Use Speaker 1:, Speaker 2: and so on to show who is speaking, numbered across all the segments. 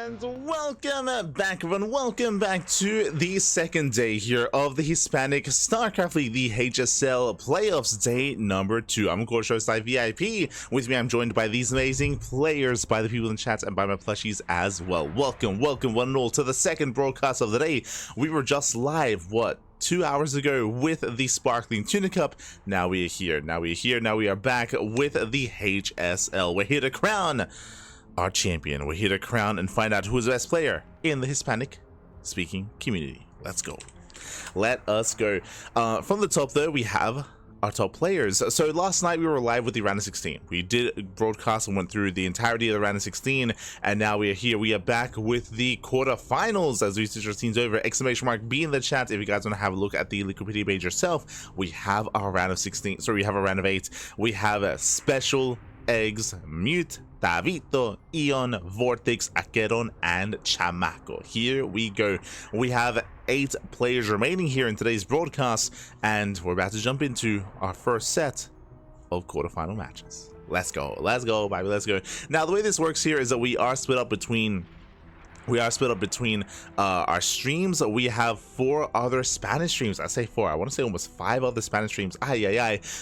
Speaker 1: And welcome back, everyone. Welcome back to the second day here of the Hispanic StarCraft League, the HSL Playoffs, day number 2. I'm of course host VIP. With me, I'm joined by these amazing players, by the people in chat, and by my plushies as well. Welcome one and all to the second broadcast of the day. We were just live, 2 hours ago with the Sparkling Tuna Cup. Now we are here. Now we are back with the HSL. We're here to crown our champion. We're here to crown and find out who is the best player in the Hispanic speaking community. Let's go. Let us go. From the top though, we have our top players. So last night we were live with the round of 16. We did broadcast and went through the entirety of the round of 16, and now we are here. We are back with the quarterfinals as we switch our teams over. Exclamation mark B in the chat if you guys want to have a look at the liquidity page yourself. We have our round of 16. Sorry, we have a round of 8. We have Special, Eggs, Mute, Tavito, EON, VortiX, Acheron, and Chamaco. Here we go. We have 8 players remaining here in today's broadcast, and we're about to jump into our first set of quarterfinal matches. Let's go, baby, let's go. Now, the way this works here is that we are split up between our streams. We have 4 other Spanish streams. I say 4, I want to say almost 5 other Spanish streams.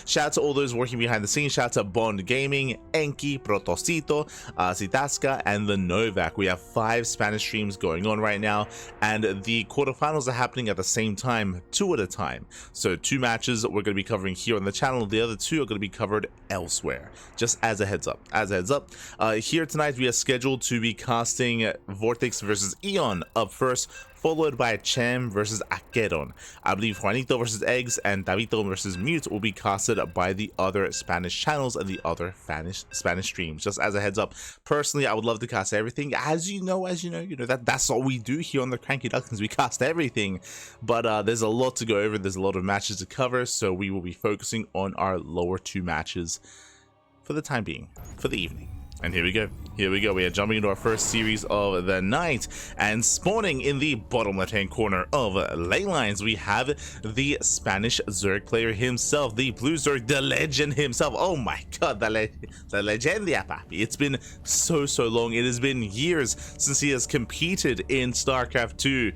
Speaker 1: Shout out to all those working behind the scenes. Shout out to Bond Gaming, Enki, Protosito, Zitasca, and the Novak. We have 5 Spanish streams going on right now, and the quarterfinals are happening at the same time, 2 at a time. So 2 matches we're going to be covering here on the channel. The other 2 are going to be covered elsewhere, just as a heads up. Here tonight we are scheduled to be casting VortiX versus EON up first, followed by Chem versus Acheron. I believe Juanito versus Eggs and Davito versus Mute will be casted by the other Spanish channels and the other Spanish streams. Just as a heads up, personally, I would love to cast everything. As you know, that's all we do here on the CranKy Ducklings. We cast everything, but there's a lot to go over. There's a lot of matches to cover, so we will be focusing on our lower 2 matches for the time being, for the evening. And here we go. We are jumping into our first series of the night, and spawning in the bottom left-hand corner of ley lines, we have the Spanish Zerg player himself, the blue Zerg, the legend himself. Oh my god, the legendia, papi. It's been so long. It has been years since he has competed in StarCraft 2.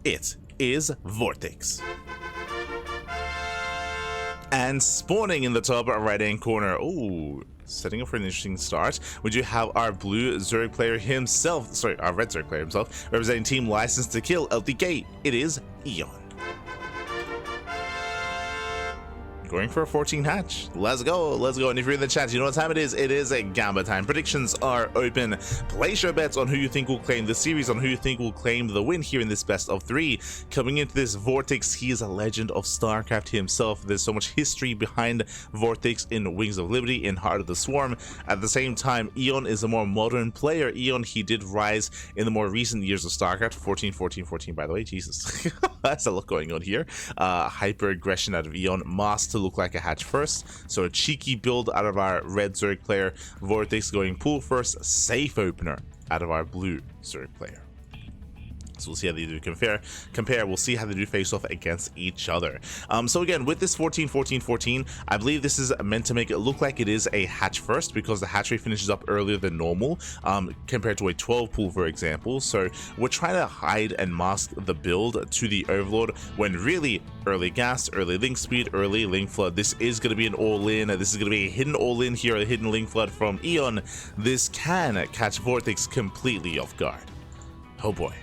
Speaker 1: It is VortiX. And spawning in the top right-hand corner, ooh, setting up for an interesting start, we do have our blue Zerg player himself, sorry, our red Zerg player himself, representing Team License to Kill, LTK. It is EON. Going for a 14 hatch. Let's go. And if you're in the chat, you know what time it is. It is a Gamba time. Predictions are open. Place your bets on who you think will claim the series, on who you think will claim the win here in this best of 3. Coming into this, VortiX, he is a legend of StarCraft himself. There's so much history behind VortiX in Wings of Liberty, in Heart of the Swarm. At the same time, EON is a more modern player. EON, he did rise in the more recent years of StarCraft. 14, by the way. Jesus. That's a lot going on here. Hyper aggression out of EON. Master look like a hatch first, so a cheeky build out of our red Zerg player. VortiX going pool first, safe opener out of our blue Zerg player. So we'll see how they do compare. We'll see how they do face off against each other. So again, with this 14, I believe this is meant to make it look like it is a hatch first, because the hatch rate finishes up earlier than normal, compared to a 12 pool, for example. So we're trying to hide and mask the build to the Overlord, when really early gas, early link speed, early link flood. This is going to be an all-in. This is going to be a hidden all-in here, a hidden link flood from EON. This can catch VortiX completely off guard. Oh boy.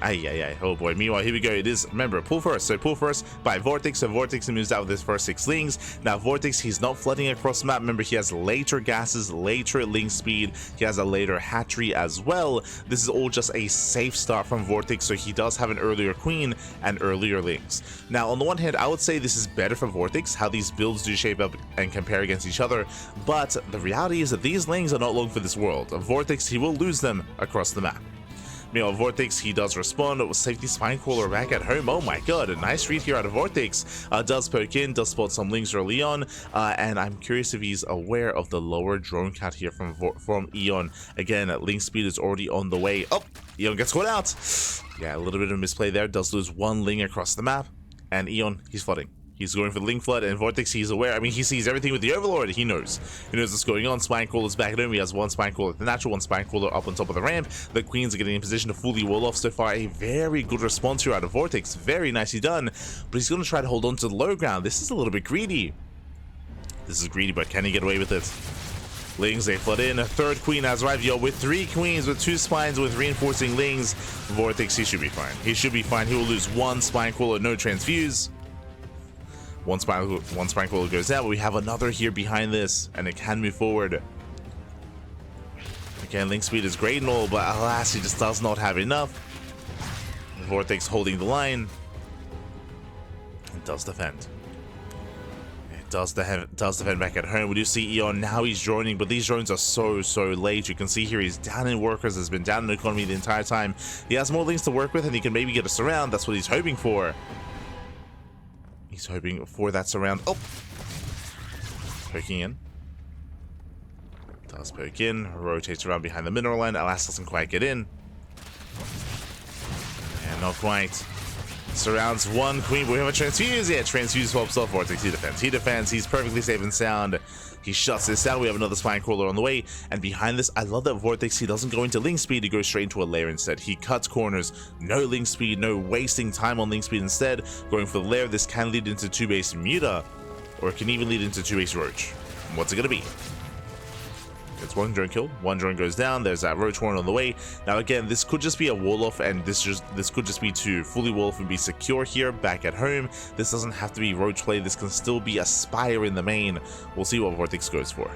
Speaker 1: Oh boy. Meanwhile, here we go. It is, remember, pull first. So pull first by VortiX. So VortiX moves out with his first 6 links. Now VortiX, he's not flooding across the map. Remember, he has later gases, later link speed. He has a later hatchery as well. This is all just a safe start from VortiX. So he does have an earlier queen and earlier links. Now, on the one hand, I would say this is better for VortiX, how these builds do shape up and compare against each other. But the reality is that these lanes are not long for this world. VortiX, he will lose them across the map. Meanwhile, VortiX, he does respond with safety spine crawler back at home. Oh my god, a nice read here out of VortiX. Does poke in, does spot some links early on, and I'm curious if he's aware of the lower drone count here from EON. Again, link speed is already on the way. Oh, EON gets caught out. Yeah, a little bit of misplay there. Does lose 1 link across the map, and EON, he's flooding. He's going for the Link Flood, and VortiX, he's aware. I mean, he sees everything with the Overlord. He knows. He knows what's going on. Spinecrawler's back at home. He has one Spinecrawler at the natural, one Spinecrawler up on top of the ramp. The Queens are getting in position to fully wall off. So far, a very good response here out of VortiX. Very nicely done. But he's going to try to hold on to the low ground. This is a little bit greedy. This is greedy, but can he get away with it? Lings, they flood in. A third Queen has arrived. Yo, with 3 Queens, with 2 Spines, with reinforcing Lings, VortiX, he should be fine. He should be fine. He will lose 1 Spinecrawler, no transfuse. One Spinecrawler goes out, but we have another here behind this, and it can move forward. Again, Link speed is great and all, but alas, he just does not have enough. VortiX holding the line. It does defend. It does defend back at home. We do see EON now. He's joining, but these drones are so late. You can see here he's down in workers, has been down in economy the entire time. He has more Links to work with, and he can maybe get a surround. That's what he's hoping for. He's hoping for that surround. Oh! Poking in. Does poke in. Rotates around behind the mineral line. Alas doesn't quite get in. And not quite. Surrounds 1 Queen, but we have a transfuse. Yeah, transfuse swaps off VortiX. He defends. He defends. He's perfectly safe and sound. He shuts this down. We have another Spinecrawler on the way. And behind this, I love that VortiX, he doesn't go into Link speed. He goes straight into a lair instead. He cuts corners. No Link speed. No wasting time on Link speed. Instead, going for the lair. This can lead into 2-base Muta. Or it can even lead into 2-base Roach. What's it going to be? It's 1 drone kill, 1 drone goes down. There's that Roach Horn on the way. Now again, this could just be a wall off, and this could just be to fully wall off and be secure here back at home. This doesn't have to be Roach play. This can still be a Spire in the main. We'll see what VortiX goes for.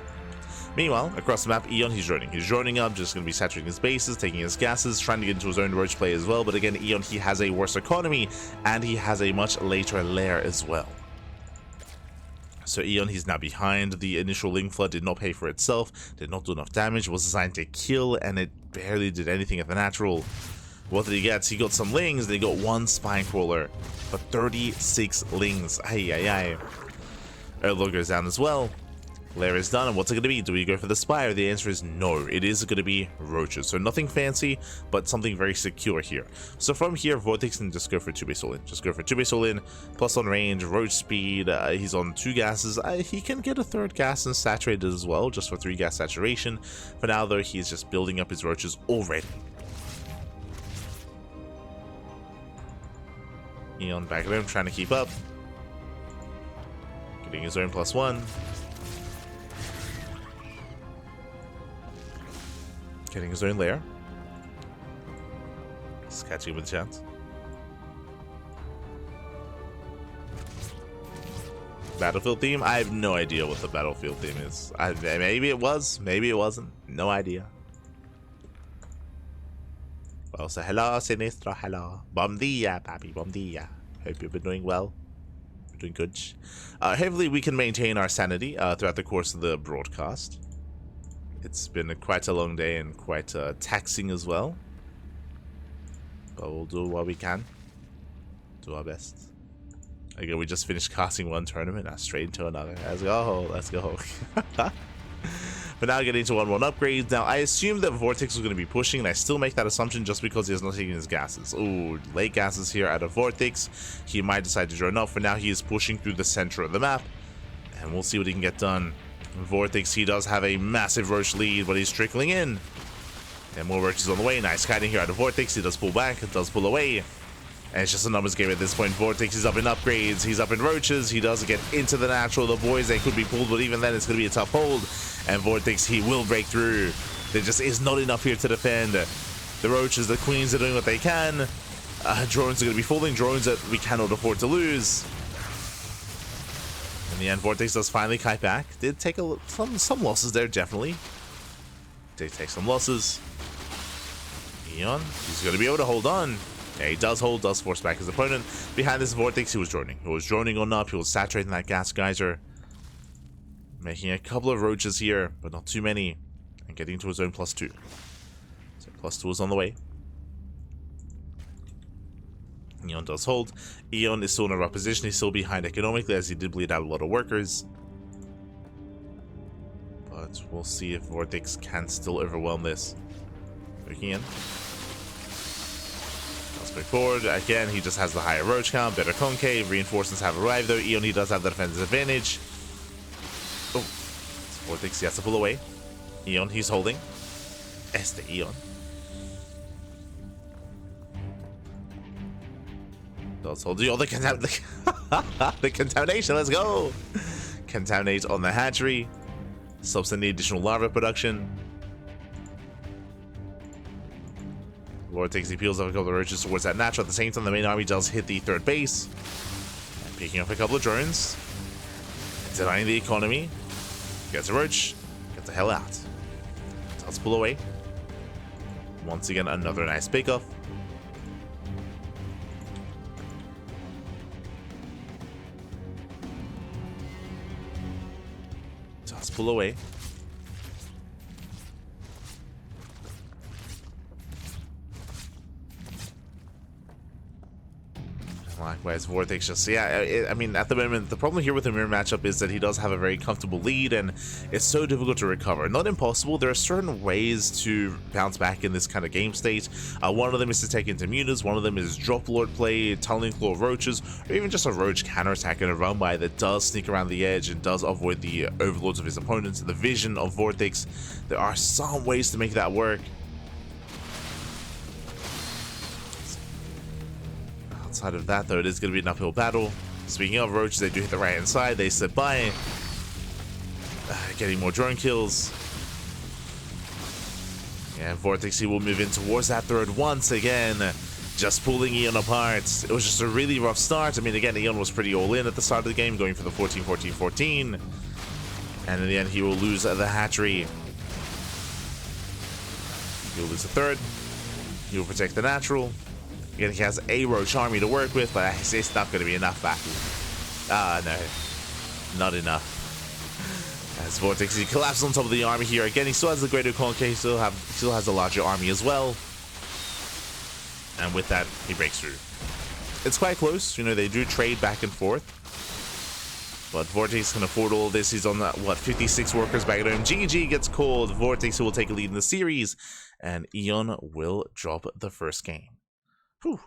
Speaker 1: Meanwhile, across the map, EON, he's droning. He's droning up, just going to be saturating his bases, taking his gases, trying to get into his own Roach play as well. But again, EON, he has a worse economy, and he has a much later lair as well. So EON, he's now behind. The initial Link Flood did not pay for itself, did not do enough damage, was designed to kill, and it barely did anything at the natural. What did he get? He got some Lings, then he got 1 Spinecrawler, but 36 Lings. Ay. Overlord goes down as well. Lair is done, and what's it going to be? Do we go for the Spire? The answer is no. It is going to be Roaches. So nothing fancy, but something very secure here. So from here, VortiX can just go for 2-base all-in. Just go for 2-base all-in, plus on range, Roach speed. He's on 2 gases. He can get a 3rd gas and saturated as well, just for 3 gas saturation. For now, though, he's just building up his Roaches already. EON back at him, trying to keep up. Getting his own +1. Getting his own lair. Just catching him with a chance. Battlefield theme? I have no idea what the Battlefield theme is. Maybe it was, maybe it wasn't. No idea. Well, so hello, Sinistro, hello. Bom dia, papi, bom dia. Hope you've been doing well. You're doing good. Hopefully we can maintain our sanity throughout the course of the broadcast. It's been quite a long day and quite taxing as well. But we'll do what we can. Do our best. Again, we just finished casting 1 tournament, now straight into another. Let's go, let's go. But now getting to 1-1 upgrades. Now, I assume that VortiX was going to be pushing, and I still make that assumption just because he has not taken his gases. Ooh, late gases here out of VortiX. He might decide to drone up. For now, he is pushing through the center of the map, and we'll see what he can get done. VortiX, he does have a massive Roach lead, but he's trickling in. And more Roaches on the way. Nice kiting here out of VortiX. He does pull back, it does pull away. And it's just a numbers game at this point. VortiX is up in upgrades, he's up in Roaches. He does get into the natural. The boys, they could be pulled, but even then it's going to be a tough hold. And VortiX, he will break through. There just is not enough here to defend. The Roaches, the Queens are doing what they can. Drones are going to be falling. Drones that we cannot afford to lose. In the end, VortiX does finally kite back. Did take some losses there, definitely. Did take some losses. EON, he's going to be able to hold on. Yeah, he does hold, does force back his opponent. Behind this VortiX, he was droning. He was droning on up, he was saturating that gas geyser. Making a couple of Roaches here, but not too many. And getting to his own +2. So +2 is on the way. EON does hold. EON is still in a rough position. He's still behind economically as he did bleed out a lot of workers. But we'll see if VortiX can still overwhelm this. Looking in. Does Going forward, again, he just has the higher roach count, better concave. Reinforcements have arrived though. EON, he does have the defensive advantage. Oh, VortiX, he has to pull away. EON, he's holding. The EON. Does hold you all the contamination. Let's go. Contaminate on the hatchery. Stops any additional larva production. VortiX, he peels off a couple of roaches towards that natural. At the same time, the main army does hit the third base. And picking up a couple of drones. Denying the economy. Gets a roach. Get the hell out. Does pull away. Once again, another nice pickoff. Does pull away. Likewise, VortiX just, yeah, I mean, at the moment, the problem here with the mirror matchup is that he does have a very comfortable lead, and it's so difficult to recover. Not impossible, there are certain ways to bounce back in this kind of game state. One of them is to take into mutas, one of them is drop lord play, tunneling claw roaches, or even just a roach counterattack in a run by that does sneak around the edge and does avoid the overlords of his opponents, the vision of VortiX. There are some ways to make that work. Outside of that, though, it is going to be an uphill battle. Speaking of roaches, they do hit the right hand side. They slip by, getting more drone kills. And VortiX, he will move in towards that third once again, just pulling EON apart. It was just a really rough start. I mean, again, EON was pretty all in at the start of the game, going for the 14-14-14. And in the end, he will lose the hatchery. He'll lose the third. He will protect the natural. Again, he has a roach army to work with, but it's not going to be enough battle. No. Not enough. As VortiX, he collapses on top of the army here. Again, he still has the greater concave, he still has a larger army as well. And with that, he breaks through. It's quite close. You know, they do trade back and forth. But VortiX can afford all this. He's on, what, 56 workers back at home. GG gets called. VortiX, who will take a lead in the series. And EON will drop the first game. Whew.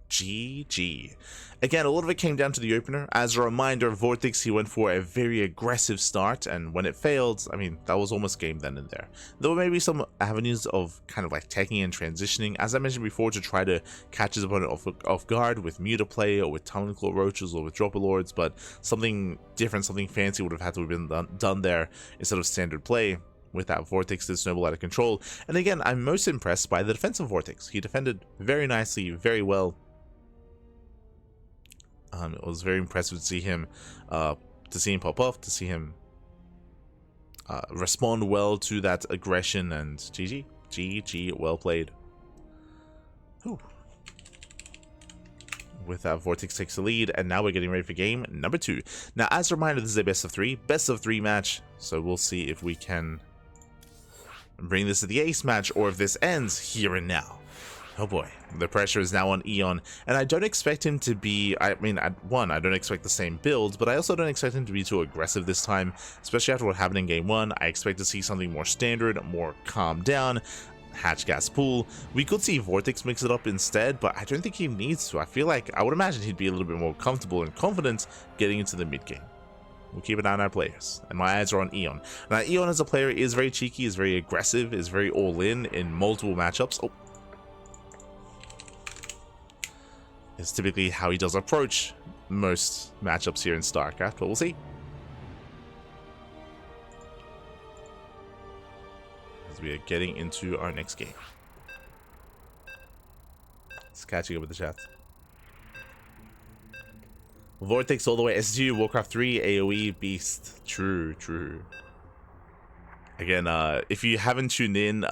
Speaker 1: GG. Again, a lot of it came down to the opener. As a reminder, VortiX, he went for a very aggressive start, and when it failed, I mean, that was almost game then and there. There were maybe some avenues of kind of like taking and transitioning, as I mentioned before, to try to catch his opponent off guard with muta play, or with tunneling claw roaches, or with dropper lords, but something different, something fancy would have had to have been done there instead of standard play. With that, VortiX did snowball out of control. And again, I'm most impressed by the defense of VortiX. He defended very nicely, very well. It was very impressive to see him pop off, to see him respond well to that aggression, and GG, well played. Whew. With that, VortiX takes the lead, and now we're getting ready for game number 2. Now, as a reminder, this is a best of 3 match, so we'll see if we can bring this to the ace match, or if this ends here and now. Oh boy, the pressure is now on EON, and I don't expect him to be, I mean, I don't expect the same build, but I also don't expect him to be too aggressive this time, especially after what happened in game 1. I expect to see something more standard, more calmed down, hatch gas pool. We could see VortiX mix it up instead, but I don't think he needs to. I feel like, I would imagine he'd be a little bit more comfortable and confident getting into the mid game. We'll keep an eye on our players, and my eyes are on EON. Now, EON as a player is very cheeky, is very aggressive, is very all-in multiple matchups. Oh. It's typically how he does approach most matchups here in StarCraft, but we'll see. As we are getting into our next game. It's catching up with the chat. VortiX all the way SG, Warcraft 3, AoE, Beast. True. Again, if you haven't tuned in,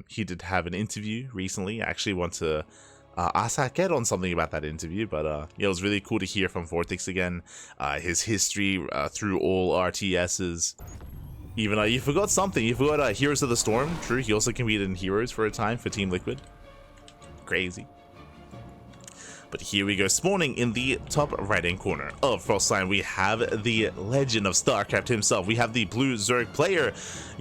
Speaker 1: he did have an interview recently. I actually want to ask Hackett on something about that interview, but yeah, it was really cool to hear from VortiX again. His history through all RTSs. Even you forgot something. You forgot Heroes of the Storm. True, he also competed in Heroes for a time for Team Liquid. Crazy. But here we go, spawning in the top right-hand corner of Frostline, we have the legend of StarCraft himself. We have the blue Zerg player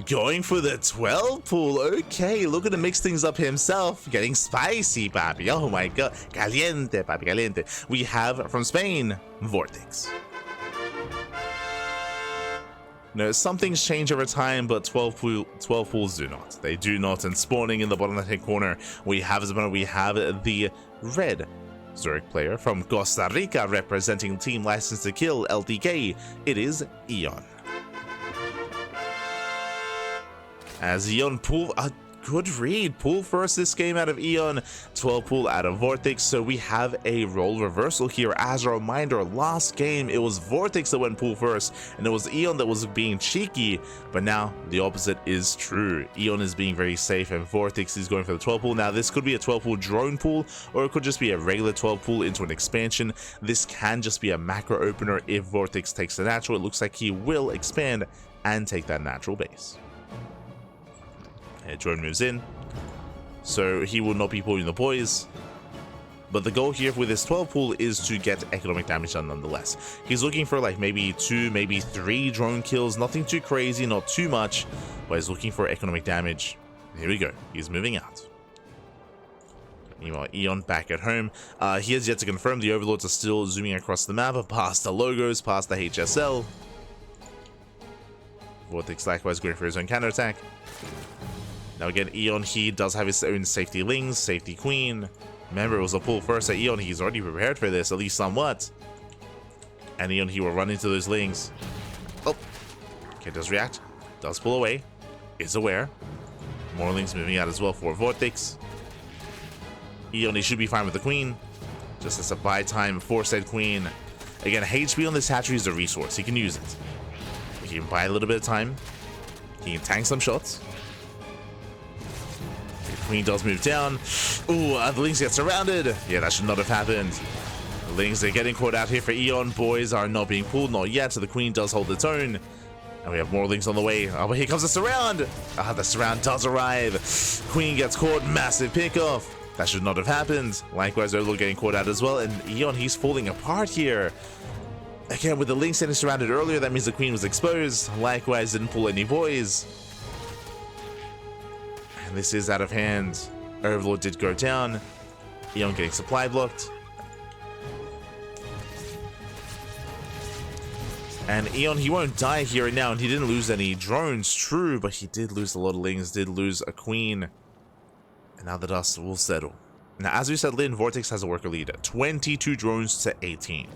Speaker 1: going for the 12 pool. Okay, looking to mix things up himself, getting spicy, papi. Oh my god, caliente, papi, caliente. We have from Spain, VortiX. No, some things change over time, but 12 pools do not. They do not. And spawning in the bottom left-hand corner, we have the red Zerg player from Costa Rica, representing Team License to Kill, LTK. It is EON. As EON pull a good read, pull first this game out of EON, 12 pool out of VortiX. So we have a role reversal here. As a reminder, last game it was VortiX that went pool first, and it was EON that was being cheeky. But now the opposite is true. EON is being very safe, and VortiX is going for the 12 pool. Now this could be a 12 pool drone pool, or it could just be a regular 12 pool into an expansion. This can just be a macro opener if VortiX takes the natural. It looks like he will expand and take that natural base. Drone moves in, so he will not be pulling the boys. But the goal here with this 12 pool is to get economic damage done nonetheless. He's looking for like maybe 2, maybe 3 drone kills, nothing too crazy, not too much, but he's looking for economic damage. Here we go, he's moving out. Meanwhile, EON back at home. He has yet to confirm. The overlords are still zooming across the map, past the logos, past the HSL. VortiX likewise going for his own counterattack. Now again, EON, he does have his own safety Lings, safety Queen. Remember, it was a pull first at EON. He's already prepared for this, at least somewhat. And EON, he will run into those Lings. Oh, okay, does react, does pull away, is aware. More Lings moving out as well for VortiX. EON, he should be fine with the Queen. Just as a buy time for said Queen. Again, HP on this hatchery is a resource. He can use it. He can buy a little bit of time. He can tank some shots. Queen does move down. Ooh, the Lings get surrounded. Yeah, that should not have happened. The Lings, they're getting caught out here for EON. Boys are not being pulled, not yet. So the Queen does hold its own. And we have more Lings on the way. Oh, but here comes the surround. The surround does arrive. Queen gets caught. Massive pickoff. That should not have happened. Likewise, Overlord getting caught out as well. And EON, he's falling apart here. Again, with the Lings getting surrounded earlier, that means the Queen was exposed. Likewise, didn't pull any boys. This is out of hand. Overlord did go down. EON getting supply blocked. And EON, he won't die here and now, and he didn't lose any drones, true, but he did lose a lot of Lings, did lose a Queen. And now the dust will settle. Now, as we said, VortiX has a worker lead, 22 drones to 18.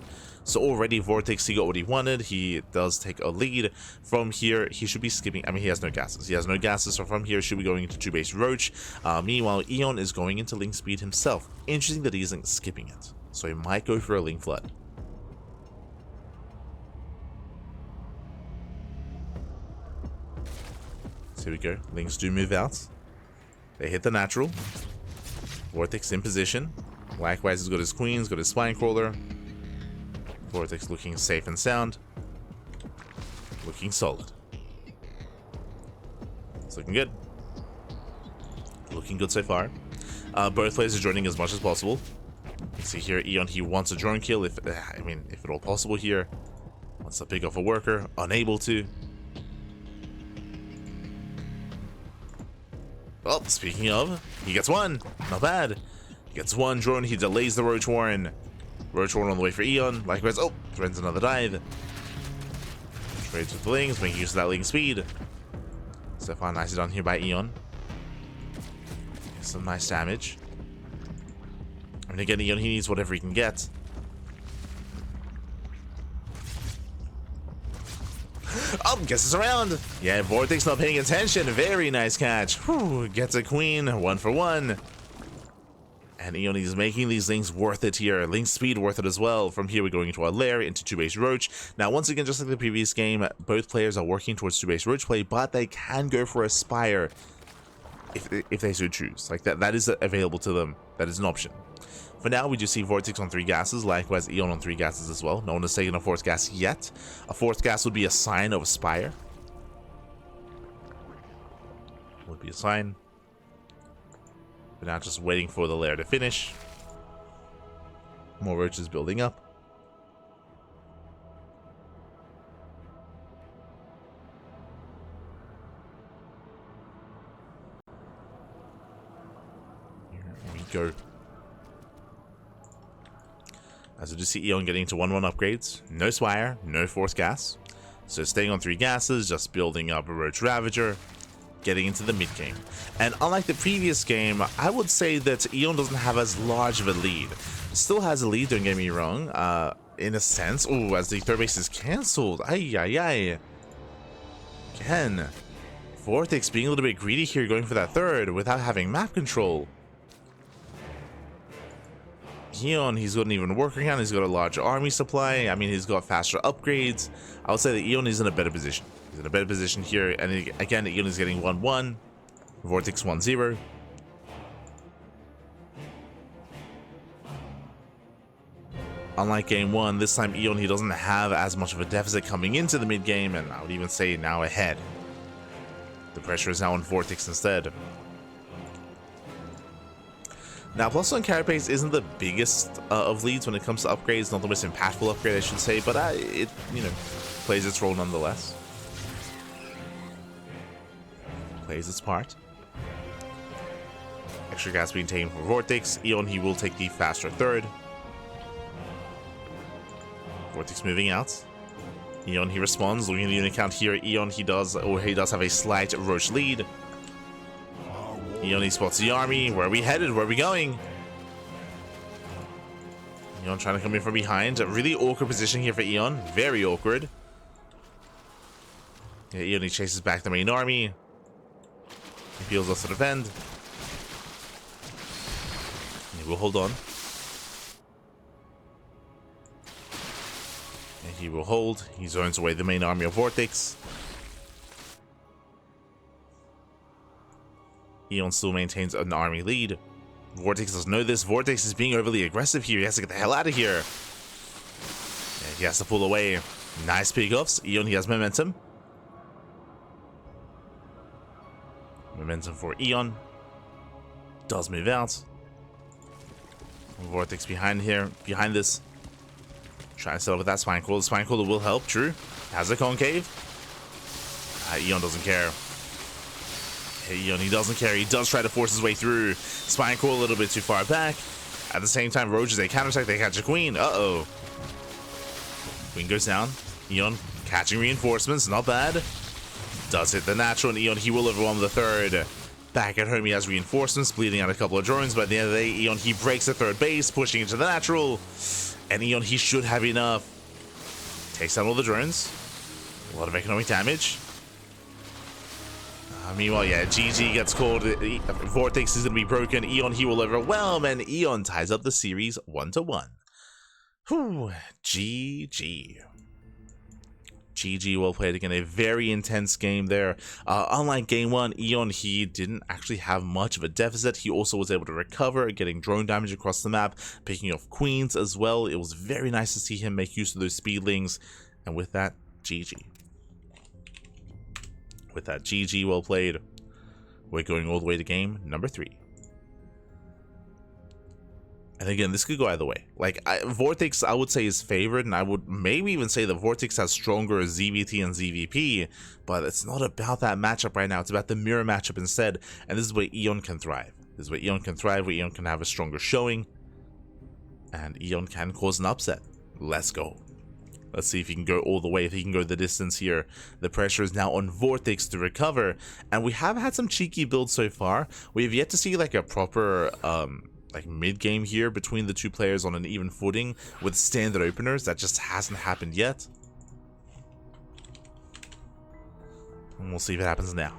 Speaker 1: So already VortiX, he got what he wanted. He does take a lead. From here, he should be skipping. I mean, he has no gases. He has no gases, so from here, should be going into 2-base Roach. Meanwhile, EON is going into Ling Speed himself. Interesting that he isn't skipping it. So he might go for a Ling Flood. So here we go. Lings do move out. They hit the natural. VortiX in position. Likewise, he's got his Queens, got his Spine Crawler. VortiX looking safe and sound. Looking solid. It's looking good. Looking good so far. Both players are joining as much as possible. You see here, EON, he wants a drone kill, if at all possible here. Wants to pick off a worker, unable to. Well, speaking of, he gets one. Not bad. He gets one drone, he delays the Roach Warren. Roach Warren on the way for EON. Likewise, oh, threatens another dive. Trades with the Lings, making use of that Ling speed. So far, nicely done here by EON. Some nice damage. I mean, again, EON, he needs whatever he can get. Oh, guess it's around. Yeah, VortiX not paying attention. Very nice catch. Whew, gets a Queen, 1 for 1. And EON is making these Lings worth it here. Ling speed worth it as well. From here, we're going into our lair, into 2-base Roach. Now, once again, just like the previous game, both players are working towards 2-base Roach play, but they can go for a Spire if they so choose. Like that is available to them. That is an option. For now, we just see VortiX on 3 gases, likewise EON on 3 gases as well. No one has taken a 4th gas yet. A 4th gas would be a sign of a Spire. Would be a sign. But now just waiting for the lair to finish. More roaches building up. Here we go. As we just see EON getting into 1-1 upgrades. No Swire, no Force Gas. So staying on 3 gases, just building up a Roach Ravager, getting into the mid game. And unlike the previous game, I would say that EON doesn't have as large of a lead. Still has a lead, don't get me wrong, in a sense. Oh, as the third base is cancelled. Ay, ay, ay. Again, VortiX being a little bit greedy here, going for that third without having map control. EON, he's got an even working on. He's got a larger army supply. I mean, he's got faster upgrades. I would say that EON is in a better position. He's in a better position here. And again, EON is getting 1-1. VortiX 1-0. Unlike game 1, this time EON, he doesn't have as much of a deficit coming into the mid game. And I would even say now ahead. The pressure is now on VortiX instead. Now, plus one carapace isn't the biggest of leads when it comes to upgrades, not the most impactful upgrade, I should say, but it, you know, plays its role nonetheless. Plays its part. Extra gas being taken for VortiX. EON, he will take the faster third. VortiX moving out. EON, he responds, looking at the unit count here. EON, he does have a slight Roach lead. EON, he spots the army. Where are we headed? Where are we going? EON trying to come in from behind. A really awkward position here for EON. Very awkward. Yeah, EON, he chases back the main army. He feels us to defend. He will hold on. And he will hold. He zones away the main army of VortiX. EON still maintains an army lead. VortiX doesn't know this. VortiX is being overly aggressive here. He has to get the hell out of here. And he has to pull away. Nice pickoffs. EON, he has momentum. Momentum for EON. Does move out. VortiX behind here. Behind this. Trying to set up with that Spine Crawler. The Spine Crawler will help. True. Has a concave. EON doesn't care. EON, he doesn't care. He does try to force his way through. Spine Crawler a little bit too far back. At the same time, Roaches, they counterattack. They catch a Queen. Uh-oh. Queen goes down. EON catching reinforcements. Not bad. Does hit the natural. And EON, he will overwhelm the third. Back at home, he has reinforcements, bleeding out a couple of drones. By the end of the day, EON, he breaks the third base, pushing into the natural. And EON, he should have enough. Takes out all the drones. A lot of economic damage. Meanwhile, yeah, GG gets called. VortiX is going to be broken. EON, he will overwhelm, and EON ties up the series 1-1. Whew, GG. GG, well played again. A very intense game there. Unlike game 1, EON, he didn't actually have much of a deficit. He also was able to recover, getting drone damage across the map, picking off queens as well. It was very nice to see him make use of those speedlings. And with that, GG. With that, GG, well played. We're going all the way to game number 3. And again, this could go either way. Like, VortiX, I would say, is favored, and I would maybe even say that VortiX has stronger ZvT and ZvP, but it's not about that matchup right now. It's about the mirror matchup instead, and this is where EON can thrive. This is where EON can thrive, where EON can have a stronger showing, and EON can cause an upset. Let's go. Let's see if he can go all the way, if he can go the distance here. The pressure is now on VortiX to recover, and we have had some cheeky builds so far. We have yet to see like a proper like mid-game here between the two players on an even footing with standard openers. That just hasn't happened yet. And we'll see if it happens now.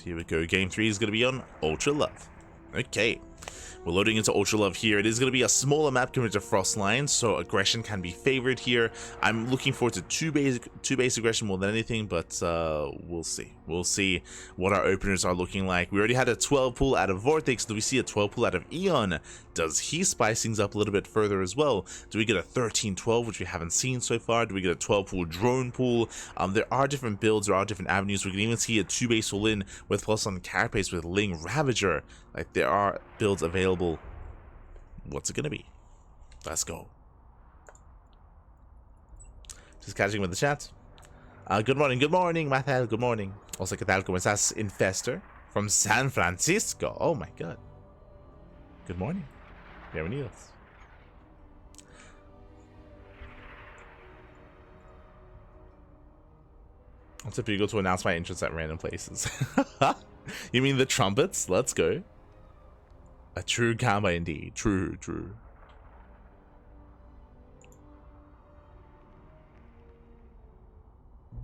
Speaker 1: Here we go. Game 3 is going to be on Ultra Love. Okay. We're loading into Ultra Love here. It is going to be a smaller map compared to Frostline, so aggression can be favored here. I'm looking forward to two base aggression more than anything, but we'll see. We'll see what our openers are looking like. We already had a 12 pull out of VortiX. Do we see a 12 pull out of EON? Does he spice things up a little bit further as well? Do we get a 13-12, which we haven't seen so far? Do we get a 12 pull drone pull? There are different builds, there are different avenues. We can even see a 2-base all in with plus on carapace with Ling Ravager. Like, there are builds available. What's it gonna be? Let's go. Just catching with the chat. Good morning, Mathel, good morning. Also, ¿qué tal? ¿Cómo estás? Infester from San Francisco. Oh my god. Good morning. Bienvenidos. I'm typically to announce my interests at random places. You mean the trumpets? Let's go. A true Gamba indeed. True. Here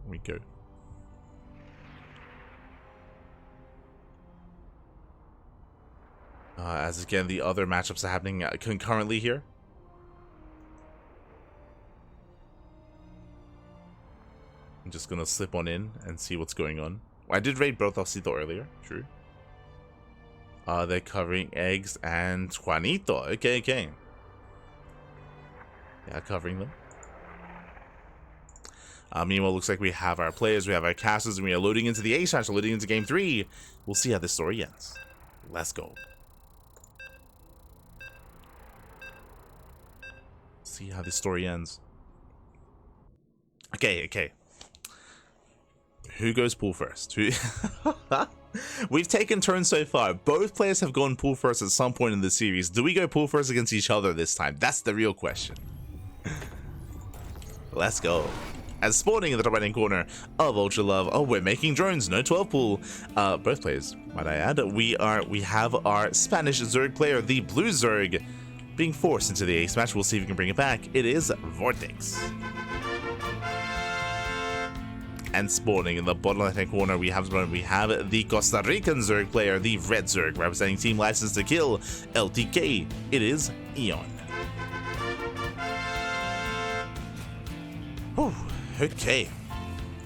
Speaker 1: we go. As again, the other matchups are happening concurrently here. I'm just gonna slip on in and see what's going on. I did raid both Osito earlier, true. They're covering eggs and Juanito. Okay. Yeah, covering them. Meanwhile, looks like we have our players, we have our casters, and we are loading into the A-Smash, loading into Game 3. We'll see how this story ends. Let's go. See how this story ends. Okay. Who goes pool first? We've taken turns so far. Both players have gone pool first at some point in the series. Do we go pool first against each other this time? That's the real question. Let's go. As spawning in the top right hand corner of Ultra Love. Oh, we're making drones. No 12 pool. Both players, might I add. We have our Spanish Zerg player, the Blue Zerg, being forced into the ace match. We'll see if we can bring it back. It is VortiX. And spawning in the bottom left hand corner, we have the Costa Rican Zerg player, the Red Zerg, representing Team License to Kill, LTK. It is EON. Whew, okay,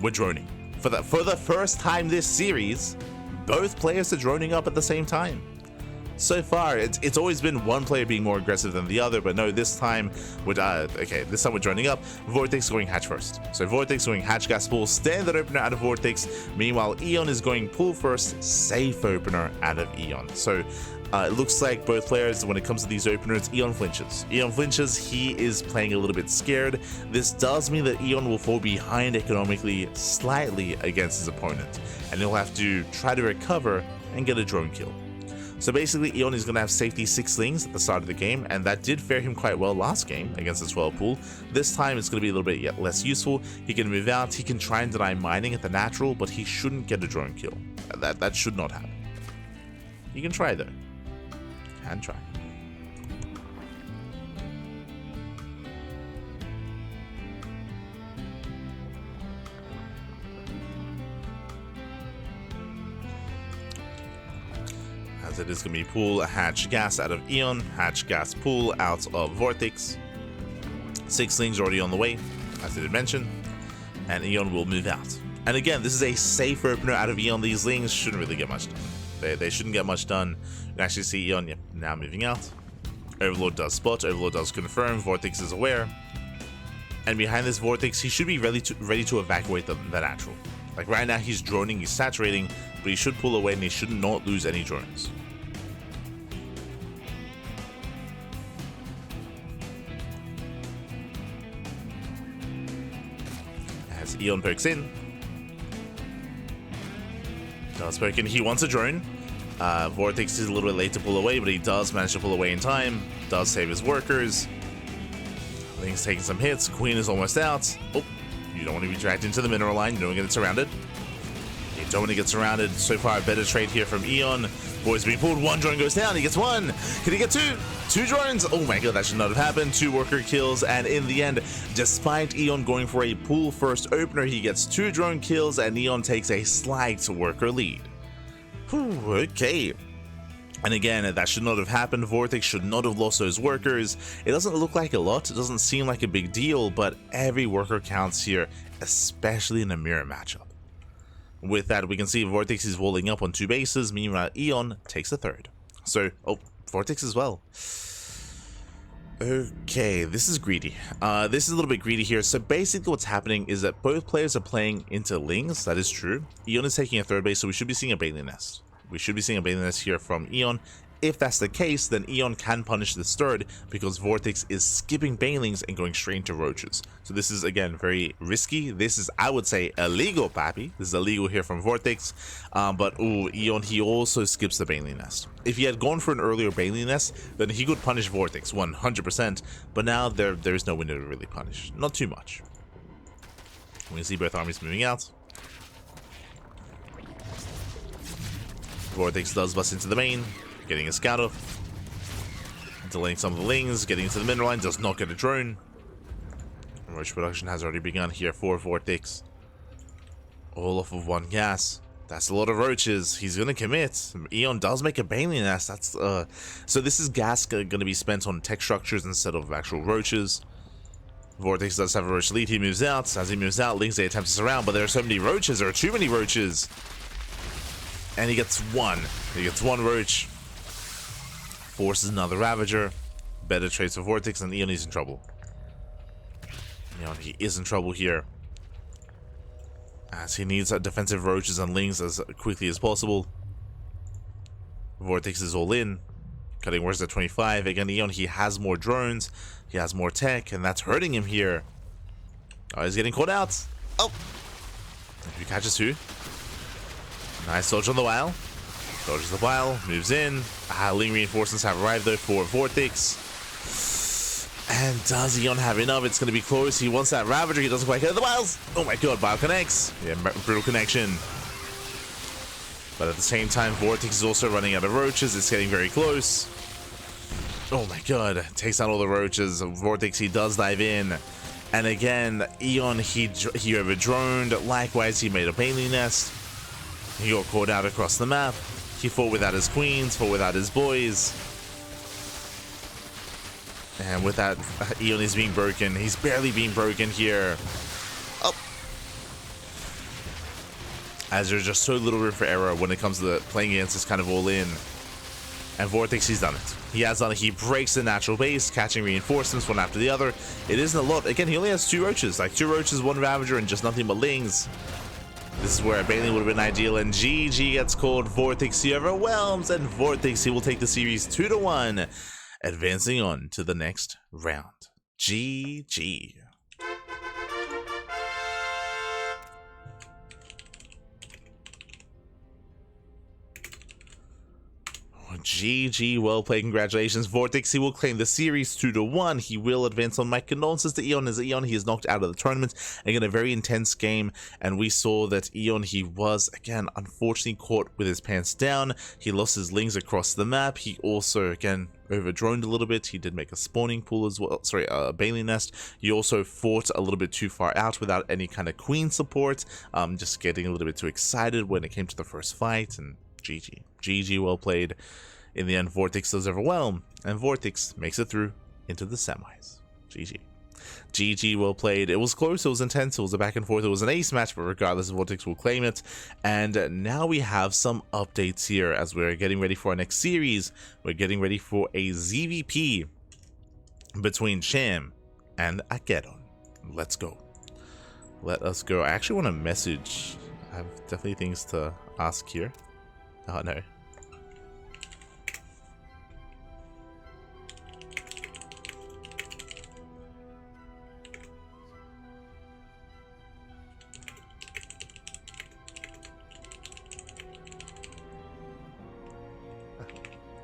Speaker 1: we're droning. For the first time this series, both players are droning up at the same time. So far, it's always been one player being more aggressive than the other, but no, this time this time we're droning up. VortiX going hatch first. So VortiX going hatch gas pool, standard opener out of VortiX. Meanwhile, EON is going pool first, safe opener out of EON. So it looks like both players, when it comes to these openers, EON flinches. EON flinches, he is playing a little bit scared. This does mean that EON will fall behind economically slightly against his opponent, and he'll have to try to recover and get a drone kill. So basically, EON is going to have safety 6 slings at the start of the game, and that did fare him quite well last game against the 12 pool. This time, it's going to be a little bit less useful. He can move out, he can try and deny mining at the natural, but he shouldn't get a drone kill. That should not happen. He can try though. Can try. As it is going to be pool hatch gas out of EON, hatch gas pool out of VortiX. 6 slings already on the way, as I did mention, and EON will move out. And again, this is a safe opener out of EON. These slings shouldn't really get much done. They shouldn't get much done. You can actually see EON now moving out. Overlord does spot, Overlord does confirm, VortiX is aware. And behind this VortiX, he should be ready to evacuate the natural. Like right now, he's droning, he's saturating, but he should pull away and he should not lose any drones. As EON pokes in. Does poke in, he wants a drone. VortiX is a little bit late to pull away, but he does manage to pull away in time. Does save his workers. Link's taking some hits, Queen is almost out. Oh, you don't want to be dragged into the mineral line, you don't want to get surrounded. You don't want to get surrounded. So far, a better trade here from EON. Boys being pulled, 1 drone goes down, he gets 1. Can he get 2? 2 drones? Oh my god, that should not have happened. 2 worker kills, and in the end, despite EON going for a pool first opener, he gets 2 drone kills, and EON takes a slight worker lead. Whew, okay. And again, that should not have happened. VortiX should not have lost those workers. It doesn't look like a lot, it doesn't seem like a big deal, but every worker counts here, especially in a mirror matchup. With that, we can see VortiX is walling up on 2 bases, meanwhile EON takes a 3rd. So, oh, VortiX as well. Okay, this is greedy. This is a little bit greedy here. So basically what's happening is that both players are playing into Lings, that is true. EON is taking a 3rd base, so we should be seeing a Bailey Nest. We should be seeing a Bailey Nest here from EON. If that's the case, then EON can punish this 3rd because VortiX is skipping Bailings and going straight into Roaches. So this is, again, very risky. This is, I would say, illegal, Pappy. This is illegal here from VortiX. But, ooh, EON, he also skips the Bailey Nest. If he had gone for an earlier Bailey Nest, then he could punish VortiX 100%. But now there's no window to really punish. Not too much. We can see both armies moving out. VortiX does bust into the main, getting a scout off, delaying some of the Lings, getting into the mineral line, does not get a drone. Roach production has already begun here for VortiX. All off of 1 gas. That's a lot of roaches. He's gonna commit. EON does make a Bailey Nest. That's so this is gas gonna be spent on tech structures instead of actual roaches. VortiX does have a roach lead. He moves out. As he moves out, Lings, they attempt to surround, but there are so many roaches. There are too many roaches. And he gets 1. He gets 1 roach. Forces another Ravager. Better trades for VortiX, and EON is in trouble. EON, he is in trouble here, as he needs defensive roaches and Lings as quickly as possible. VortiX is all in. Cutting worse at 25. Again, EON, he has more drones. He has more tech, and that's hurting him here. Oh, he's getting caught out. Oh! He catches 2. Nice dodge on the Wile. Dodges the Wile, moves in. Ling reinforcements have arrived though for VortiX. And does EON have enough? It's going to be close. He wants that Ravager. He doesn't quite get the Wiles. Oh my god, Bio connects. Yeah, brutal connection. But at the same time, VortiX is also running out of roaches. It's getting very close. Oh my god, takes out all the roaches. VortiX, he does dive in. And again, EON, he over-droned. Likewise, he made a Bailey Nest. He got caught out across the map. He fought without his queens, fought without his boys. And with that, EON is being broken. He's barely being broken here. Oh. As there's just so little room for error when it comes to playing against this kind of all-in. And VortiX, he's done it. He has done it. He breaks the natural base, catching reinforcements one after the other. It isn't a lot. Again, he only has 2 roaches. Like 2 roaches, 1 Ravager, and just nothing but Lings. This is where a Bailey would have been ideal, and GG gets called. VortiX, he overwhelms, and VortiX, he will take the series 2-1, advancing on to the next round. GG. GG, well played, congratulations. VortiX, he will claim the series 2-1. He will advance on. My condolences to EON, as EON, he is knocked out of the tournament. Again, a very intense game, and we saw that EON, he was, again, unfortunately caught with his pants down. He lost his Lings across the map. He also, again, over-droned a little bit. He did make a spawning pool as well, sorry, a Bailey Nest. He also fought a little bit too far out without any kind of queen support, just getting a little bit too excited when it came to the first fight, and GG. GG, well played. In the end, VortiX does overwhelm, and VortiX makes it through into the semis. GG. GG, well played. It was close, it was intense, it was a back and forth, it was an ace match, but regardless, VortiX will claim it. And now we have some updates here as we're getting ready for our next series. We're getting ready for a ZVP between Sham and Akeron. Let's go. Let us go. I actually want to message. I have definitely things to ask here. Oh no.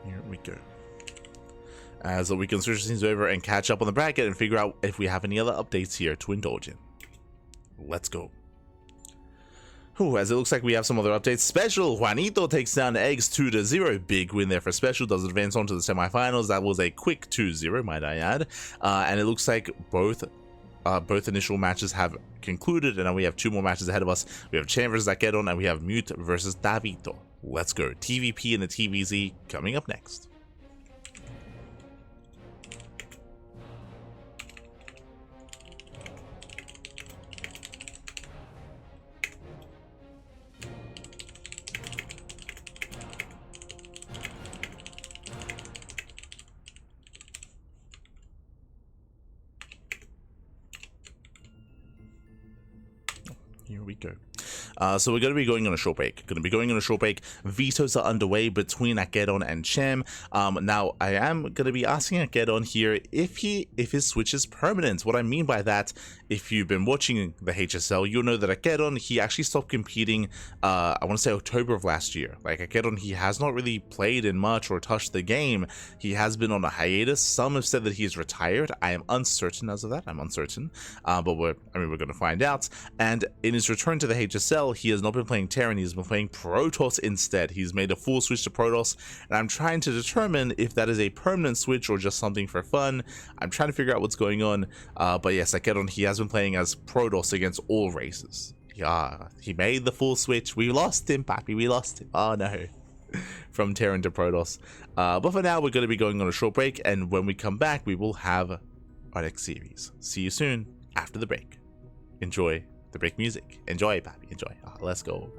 Speaker 1: Here we go. As we can switch things over and catch up on the bracket and figure out if we have any other updates here to indulge in. Let's go. Ooh, as it looks like we have some other updates. Special, Juanito takes down Eggs 2-0. Big win there for Special. Does advance on to the semifinals. That was a quick 2-0, might I add. And it looks like both both initial matches have concluded, and now we have 2 more matches ahead of us. We have Chan versus Akedon, and we have Mute versus Davito. Let's go. TVP and the TVZ coming up next. Here we go. So we're going to be going on a short break. Vetoes are underway between Akedon and Chem. Now, I am going to be asking Akedon here if his switch is permanent. What I mean by that, if you've been watching the HSL, you'll know that Akedon, he actually stopped competing, I want to say October of last year. Like, Akedon, he has not really played in much or touched the game. He has been on a hiatus. Some have said that he is retired. I am uncertain as of that. But we're going to find out. And in his return to the HSL, he has not been playing Terran, he's been playing Protoss instead. He's made a full switch to Protoss, and I'm trying to determine if that is a permanent switch or just something for fun. I'm trying to figure out what's going on, but yes, Akedon, he has been playing as Protoss against all races. Yeah, he made the full switch. We lost him, Papi, we lost him. Oh no. From Terran to Protoss. But for now, we're going to be going on a short break, and when we come back, we will have our next series. See you soon after the break. Enjoy the break music. Enjoy, Papi, enjoy. Let's go.